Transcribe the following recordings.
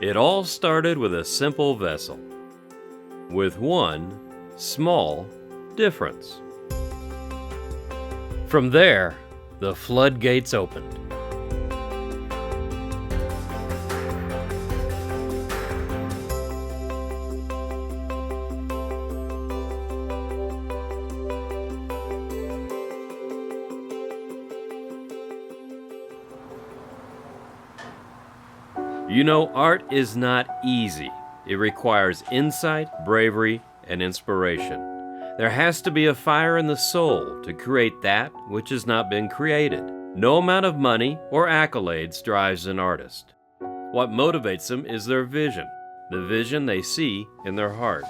It all started with a simple vessel, with one small difference. From there, the floodgates opened. You know, art is not easy. It requires insight, bravery, and inspiration. There has to be a fire in the soul to create that which has not been created. No amount of money or accolades drives an artist. What motivates them is their vision, the vision they see in their heart.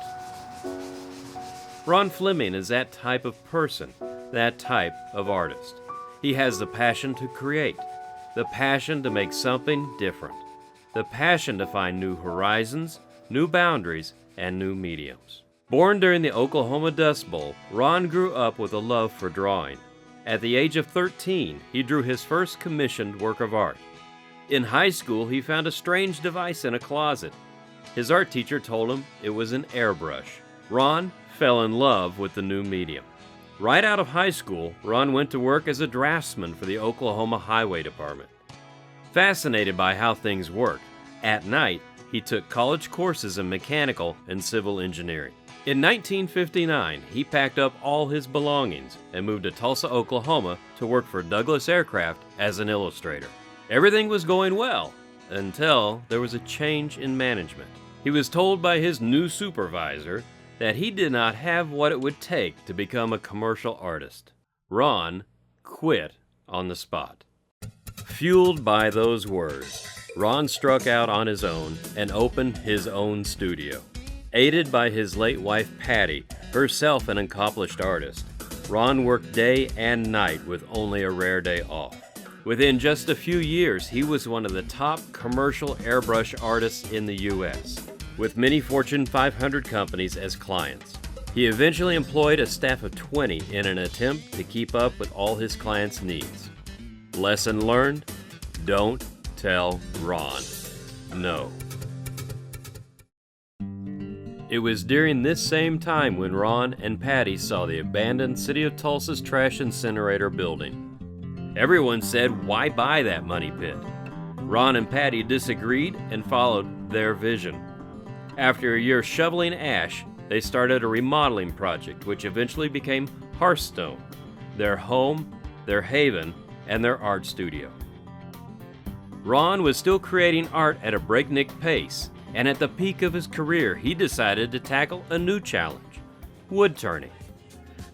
Ron Fleming is that type of person, that type of artist. He has the passion to create, the passion to make something different, the passion to find new horizons, new boundaries, and new mediums. Born during the Oklahoma Dust Bowl, Ron grew up with a love for drawing. At the age of 13, he drew his first commissioned work of art. In high school, he found a strange device in a closet. His art teacher told him it was an airbrush. Ron fell in love with the new medium. Right out of high school, Ron went to work as a draftsman for the Oklahoma Highway Department. Fascinated by how things worked, at night, he took college courses in mechanical and civil engineering. In 1959, he packed up all his belongings and moved to Tulsa, Oklahoma to work for Douglas Aircraft as an illustrator. Everything was going well until there was a change in management. He was told by his new supervisor that he did not have what it would take to become a commercial artist. Ron quit on the spot. Fueled by those words, Ron struck out on his own and opened his own studio. Aided by his late wife Patty, herself an accomplished artist, Ron worked day and night with only a rare day off. Within just a few years, he was one of the top commercial airbrush artists in the U.S., with many Fortune 500 companies as clients. He eventually employed a staff of 20 in an attempt to keep up with all his clients' needs. Lesson learned: don't tell Ron no. It was during this same time when Ron and Patty saw the abandoned City of Tulsa's trash incinerator building. Everyone said, why buy that money pit? Ron and Patty disagreed and followed their vision. After a year shoveling ash, they started a remodeling project which eventually became Hearthstone, their home, their haven, and their art studio. Ron was still creating art at a breakneck pace, and at the peak of his career, he decided to tackle a new challenge: wood turning.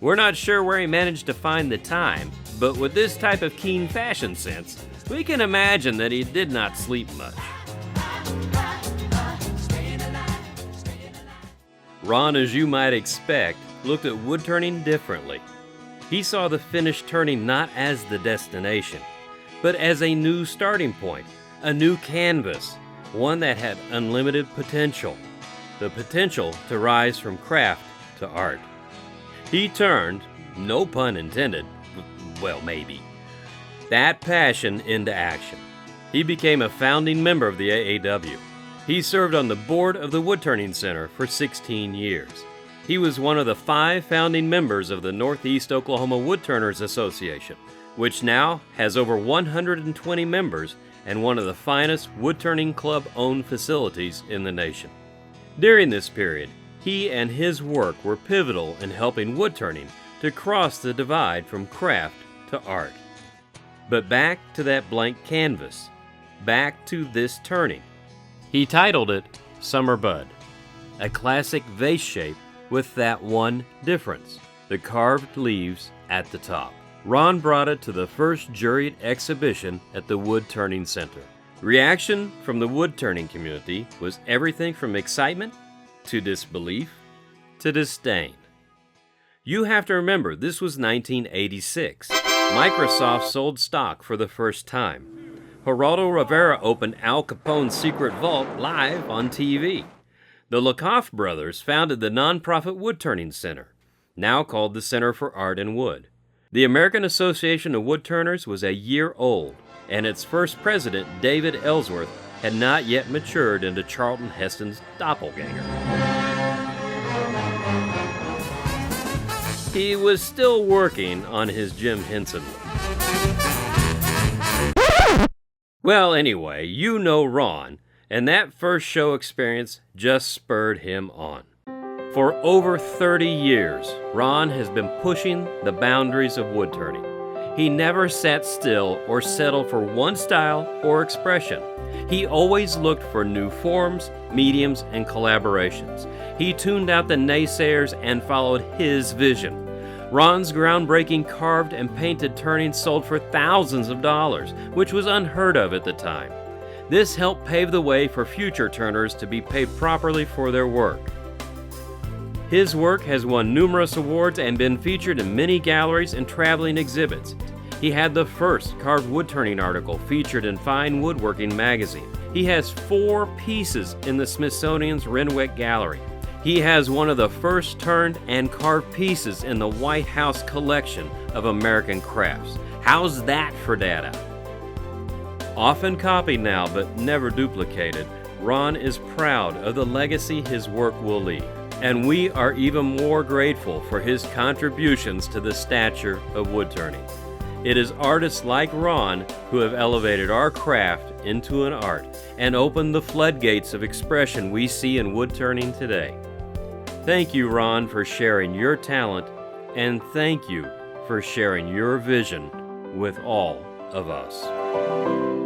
We're not sure where he managed to find the time, but with this type of keen fashion sense, we can imagine that he did not sleep much. Ron, as you might expect, looked at wood turning differently. He saw the finished turning not as the destination, but as a new starting point, a new canvas, one that had unlimited potential, the potential to rise from craft to art. He turned, no pun intended, well maybe, that passion into action. He became a founding member of the AAW. He served on the board of the Wood Turning Center for 16 years. He was one of the 5 founding members of the Northeast Oklahoma Woodturners Association, which now has over 120 members and one of the finest woodturning club-owned facilities in the nation. During this period, he and his work were pivotal in helping woodturning to cross the divide from craft to art. But back to that blank canvas, back to this turning. He titled it Summer Bud, a classic vase shape with that one difference: the carved leaves at the top. Ron brought it to the first juried exhibition at the Wood Turning Center. Reaction from the wood turning community was everything from excitement to disbelief to disdain. You have to remember, this was 1986. Microsoft sold stock for the first time. Geraldo Rivera opened Al Capone's secret vault live on TV. The Lakoff brothers founded the nonprofit Wood Turning Center, now called the Center for Art and Wood. The American Association of Woodturners was a year old, and its first president, David Ellsworth, had not yet matured into Charlton Heston's doppelganger. He was still working on his Jim Henson look. Well, anyway, you know Ron, and that first show experience just spurred him on. For over 30 years, Ron has been pushing the boundaries of wood turning. He never sat still or settled for one style or expression. He always looked for new forms, mediums, and collaborations. He tuned out the naysayers and followed his vision. Ron's groundbreaking carved and painted turnings sold for thousands of dollars, which was unheard of at the time. This helped pave the way for future turners to be paid properly for their work. His work has won numerous awards and been featured in many galleries and traveling exhibits. He had the first carved wood turning article featured in Fine Woodworking magazine. He has 4 pieces in the Smithsonian's Renwick Gallery. He has one of the first turned and carved pieces in the White House collection of American crafts. How's that for data? Often copied now but never duplicated, Ron is proud of the legacy his work will leave. And we are even more grateful for his contributions to the stature of wood turning. It is artists like Ron who have elevated our craft into an art and opened the floodgates of expression we see in wood turning today. Thank you, Ron, for sharing your talent, and thank you for sharing your vision with all of us.